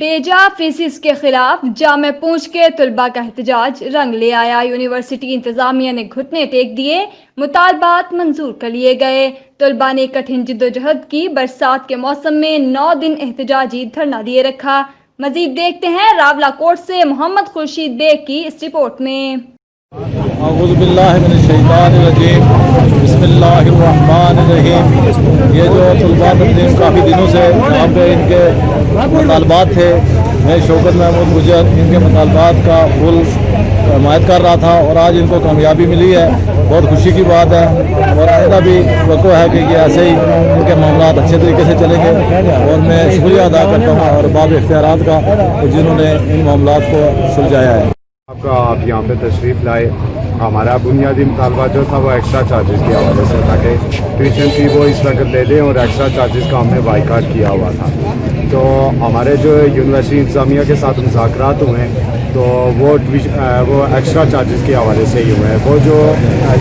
बेजा फीसिस के खिलाफ जामे पूंछ के तलबा का एहतजाज रंग ले आया। यूनिवर्सिटी इंतजामिया ने घुटने टेक दिए, मुतालबात मंजूर कर लिए गए। तलबा ने कठिन जिद्दोजहद की, बरसात के मौसम में 9 दिन एहतजाजी धरना दिए रखा। मजीद देखते हैं रावला कोट से मोहम्मद खुर्शीद बेग की इस रिपोर्ट में। ये जो तलबा तंजीम काफ़ी दिनों से यहाँ पे इनके मुतालबात थे, मैं शौकत महमूद गुजर इनके मुतालबात का फुल हिमायत कर रहा था और आज इनको कामयाबी मिली है। बहुत खुशी की बात है और आइंदा भी वक़्त है कि ये ऐसे ही इनके मामलात अच्छे तरीके से चलेंगे। और मैं शुक्रिया अदा करता हूँ और बाब इख्तियारात का जिन्होंने इन मामलात को सुलझाया है। आप यहाँ पे तशरीफ़ लाए। हमारा बुनियादी मुतालबा जो था वो एक्स्ट्रा चार्जेस के हवाले से था कि ट्यूशन फी वो इस वक्त ले लें और एक्स्ट्रा चार्जेस का हमने बाइकाट किया हुआ था। तो हमारे जो यूनिवर्सिटी इंतज़ामिया के साथ मुज़ाकरात हुए तो वो एक्स्ट्रा चार्जेस के हवाले से ही हुए हैं। वो जो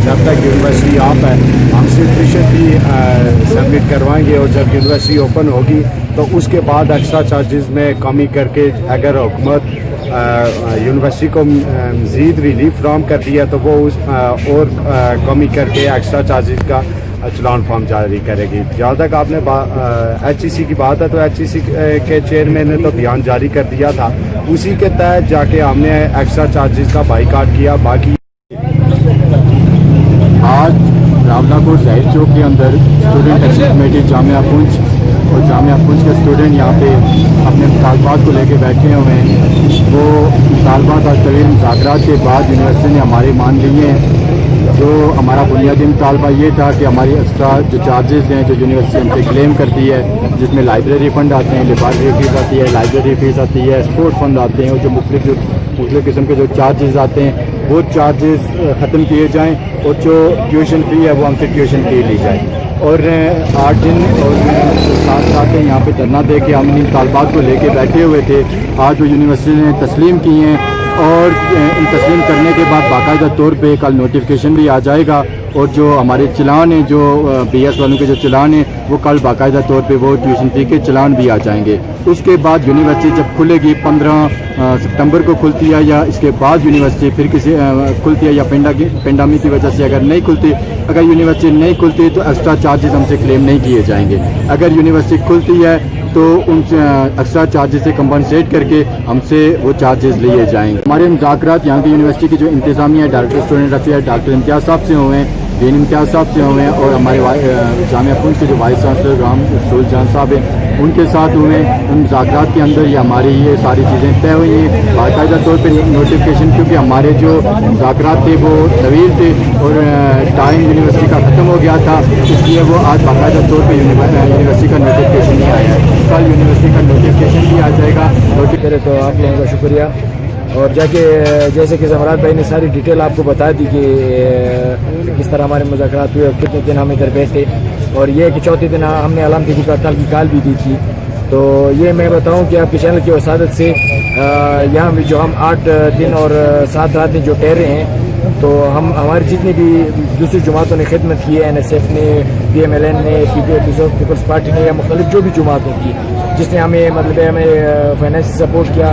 जब तक यूनिवर्सिटी आप है हम सिर्फ ट्यूशन फी सबमिट करवाएंगे और जब यूनिवर्सिटी ओपन होगी तो उसके बाद एक्स्ट्रा चार्जेस में कमी करके अगर हुकूमत यूनिवर्सिटी को मज़ीद रिलीफ फ्राहम कर दिया तो वो उस और कमी करके एक्स्ट्रा चार्जेस का चलान फॉर्म जारी करेगी। जहाँ तक आपने HEC की बात है तो HEC के चेयरमैन ने तो बयान जारी कर दिया था, उसी के तहत जाके हमने एक्स्ट्रा चार्जेस का बाइकाट किया। बाकी आज रावला कोट ज़ाहिर चौक के अंदर student action committee Jamia Poonch और जामिया पुंछ के स्टूडेंट यहाँ पे अपने मुतालबात को लेके बैठे हुए हैं। वो मुतालबात और तवील मुज़ाकरात के बाद यूनिवर्सिटी ने हमारे मान लिए हैं। जो हमारा बुनियादी मुतालबा ये था कि हमारी एक्स्ट्रा जो चार्जेस हैं जो यूनिवर्सिटी हमसे क्लेम करती है, जिसमें लाइब्रेरी फ़ंड आते हैं, लेबॉरेटरी फीस आती है, लाइब्रेरी फीस आती है, स्पोर्ट फंड आते हैं और जो मुख्तलिफ किस्म के जो चार्जेस आते हैं वो चार्जेस ख़त्म किए जाएँ और जो ट्यूशन फ़ी है वो हमसे ट्यूशन फ़ी ली जाए। और 8 दिन और साथ यहाँ पे धरना दे के हम इन मुतालबात को लेके बैठे हुए थे। आज वो यूनिवर्सिटी ने तस्लीम की हैं और इन तस्लीम करने के बाद बाकायदा तौर पे कल नोटिफिकेशन भी आ जाएगा और जो हमारे चलान हैं, जो BS वालों के जो चलान हैं वो कल बाकायदा तौर पे वो ट्यूशन फ़ी के चलान भी आ जाएंगे। उसके बाद यूनिवर्सिटी जब खुलेगी 15 सितंबर को खुलती है या इसके बाद यूनिवर्सिटी फिर किसी खुलती है या पेंडेमिक की वजह से अगर नहीं खुलती, अगर यूनिवर्सिटी नहीं खुलती तो एक्स्ट्रा चार्जेस हमसे क्लेम नहीं किए जाएंगे। अगर यूनिवर्सिटी खुलती है तो उन एक्स्ट्रा चार्जेस से कंपनसेट करके हमसे वो चार्जेस लिए जाएंगे। हमारे मुज़ाकरात यहाँ की यूनिवर्सिटी की जो इंतज़ामिया डायरेक्टर स्टूडेंट अफेयर डॉक्टर इम्तियाज़ साहब से हुए हैं, डीन इम्तियाज़ साहब से हुए हैं और हमारे जामिया पुंछ के जो वाइस चांसलर राम रसूल जान साहब हैं उनके साथ हुए हैं। उन मुज़ाकरात के अंदर ये हमारी ये सारी चीज़ें तय हुई हैं बाकायदा तौर पर नोटिफिकेशन, क्योंकि हमारे जो मुज़ाकरात थे वो तवील थे और टाइम यूनिवर्सिटी का ख़त्म हो गया था, इसलिए वो आज बाकायदा तौर पर यूनिवर्सिटी का नोटिफिकेशन नहीं आया है। कल यूनिवर्सिटी का नोटिफिकेशन भी आ जाएगा। तो आप लोगों का शुक्रिया। और जाके जैसे कि ज़मरात भाई ने सारी डिटेल आपको बता दी कि किस तरह हमारे मुज़ाकरात हुए और कितने दिन हम इधर बैठे, और ये कि चौथे दिन हमने अलामती की हड़ताल की कॉल भी दी थी। तो ये मैं बताऊं कि आपके चैनल की वसादत से यहाँ भी जो हम 8 दिन और 7 रात जो ठहरे हैं, तो हम हमारी जितनी भी दूसरी जमातों ने खिदमत की है, NSF ने, PMLN ने, पीपल्स पार्टी ने या मुख्तलिफ जो भी जमातों की जिसने हमें हमें फाइनेंशियल सपोर्ट किया,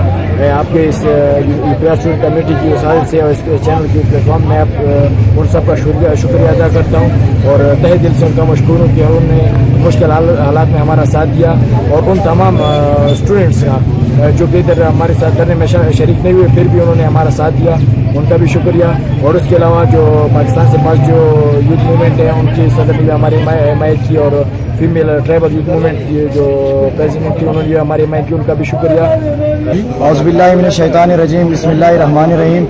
आपके इस स्टूडेंट कमेटी की वसादत से और इस चैनल के प्लेटफॉर्म में आप उन सब का शुक्रिया अदा करता हूँ और तहे दिल से उनका मशकूर हूँ कि उन्होंने मुश्किल हालात में हमारा साथ दिया। और उन तमाम स्टूडेंट्स का जो कि इधर हमारे साथ करने में शरीक नहीं हुए फिर भी उन्होंने हमारा साथ दिया, उनका भी शुक्रिया। और उसके अलावा जो पाकिस्तान से पास जो यूथ मूवमेंट है उनकी सदर में हमारे हिमायत की और फीमेल ट्राइबल यूथ मूवमेंट की जो प्रेसिडेंट थी उन्होंने हमारी हिमायत की, उनका भी शुक्रिया। औज़ुबिल्लाहि मिनश शैतानिर रजीम, बिस्मिल्लाहिर रहमानिर रहीम।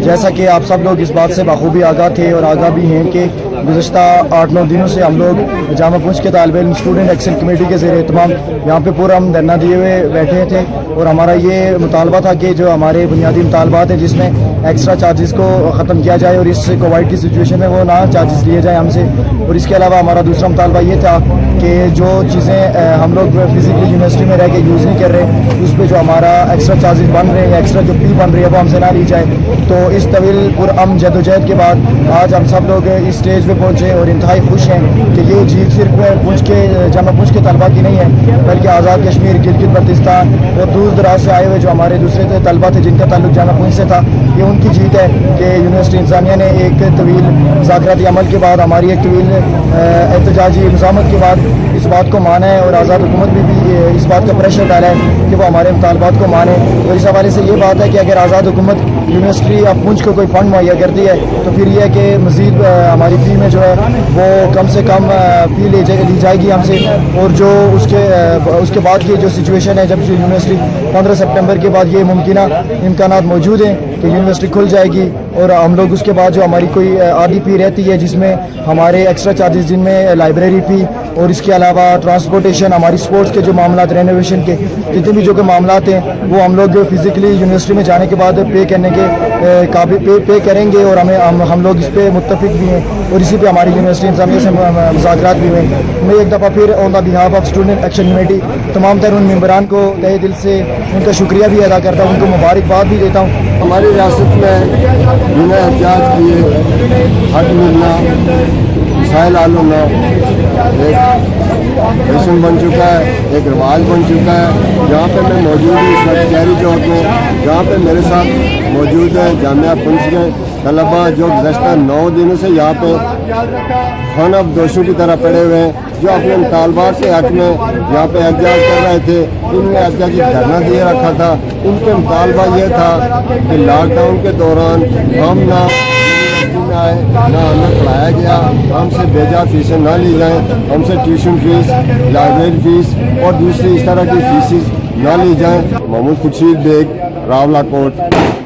जैसा कि आप सब लोग इस बात से बखूबी आगाह थे और आगाह भी हैं कि गुज़श्ता 8-9 दिनों से हम लोग जामा पुंछ के तालिब इल्म स्टूडेंट एक्शन कमेटी के ज़ेर एहतमाम यहाँ पे पूरा हम धरना दिए हुए बैठे थे और हमारा ये मुतालबा था कि जो हमारे बुनियादी मुतालबात हैं जिसमें एक्स्ट्रा चार्जेस को ख़त्म किया जाए और इस कोविड की सिचुएशन में वो ना चार्जेस लिए जाए हमसे। और इसके अलावा हमारा दूसरा मुतालबा ये था کہ جو چیزیں ہم لوگ فزیکلی یونیورسٹی میں رہ کے یوز نہیں کر رہے اس پہ جو ہمارا ایکسٹرا چارجز بن رہے ہیں یا ایکسٹرا جو فی بن رہی ہے وہ ہم سے نہ لی جائے. تو اس طویل پرامن جدوجہد کے بعد آج ہم سب لوگ اس اسٹیج پہ پہنچے اور انتہائی خوش ہیں کہ یہ جیت صرف جامعہ پونچھ کے طلبہ کی نہیں ہے بلکہ آزاد کشمیر, گلگت بلتستان اور دور دراز سے آئے ہوئے جو ہمارے دوسرے طلبہ تھے جن کا تعلق جامعہ پونچھ سے تھا, یہ ان کی جیت ہے کہ یونیورسٹی انتظامیہ نے ایک طویل مذاکراتی عمل کے بعد, ہماری ایک طویل احتجاجی مزاحمت کے بعد اس بات کو مانا ہے اور آزاد حکومت بھی اس بات کا پریشر ڈالا ہے کہ وہ ہمارے مطالبات کو مانے. اور اس حوالے سے یہ بات ہے کہ اگر آزاد حکومت یونیورسٹی آف پونچھ کو کوئی فنڈ مہیا کرتی ہے تو پھر یہ ہے کہ مزید ہماری فی میں جو ہے وہ کم سے کم فی لی جائے گی ہم سے, اور جو اس کے بعد کی جو سچویشن ہے جب یونیورسٹی 15 سپٹمبر کے بعد یہ ممکنہ امکانات موجود ہیں کہ یونیورسٹی کھل جائے گی اور ہم لوگ اس کے بعد جو ہماری کوئی آدھی فی رہتی ہے جس میں ہمارے ایکسٹرا چارجز جن میں لائبریری فی اور اس کے علاوہ ٹرانسپورٹیشن, ہماری سپورٹس کے جو معاملات, رینوویشن کے جتنے بھی جو کہ معاملات ہیں وہ ہم لوگ فزیکلی یونیورسٹی میں جانے کے بعد پے کرنے کے قابل پے کریں گے اور ہم لوگ اس پہ متفق بھی ہیں اور اسی پہ ہماری یونیورسٹی انتظامیہ سے مذاکرات بھی ہوئے. میں ایک دفعہ پھر on the behalf of student action committee تمام تر ان ممبران کو تہہ دل سے ان کا شکریہ بھی ادا کرتا ہوں, ان کو مبارکباد بھی دیتا ہوں. ہماری ریاست میں بنا احتجاج کیے حق ملنا, مسائل حل ہونا ایک فیشن بن چکا ہے, ایک رواج بن چکا ہے. جہاں پہ میں موجود ہوں اس وقت شہری چوک میں, جہاں پہ میرے ساتھ موجود ہے جامعہ پونچھ کے طلباء جو گزشتہ 9 دنوں سے یہاں پہ خانہ بدوشوں کی طرح پڑے ہوئے ہیں, جو اپنے مطالبات کے حق میں یہاں پہ احتجاج کر رہے تھے. ان نے احتجاجی دھرنا دیے رکھا تھا. ان کے مطالبہ یہ تھا کہ لاک ڈاؤن کے دوران ہم نہ میں آئے نہ ہمیں پڑھایا گیا, ہم سے بیجا فیسیں نہ لی جائیں, ہم سے ٹیوشن فیس, لائبریری فیس اور دوسری اس طرح کی فیسز نہ لی جائیں. محمود خورشید بیگ, راولا کوٹ.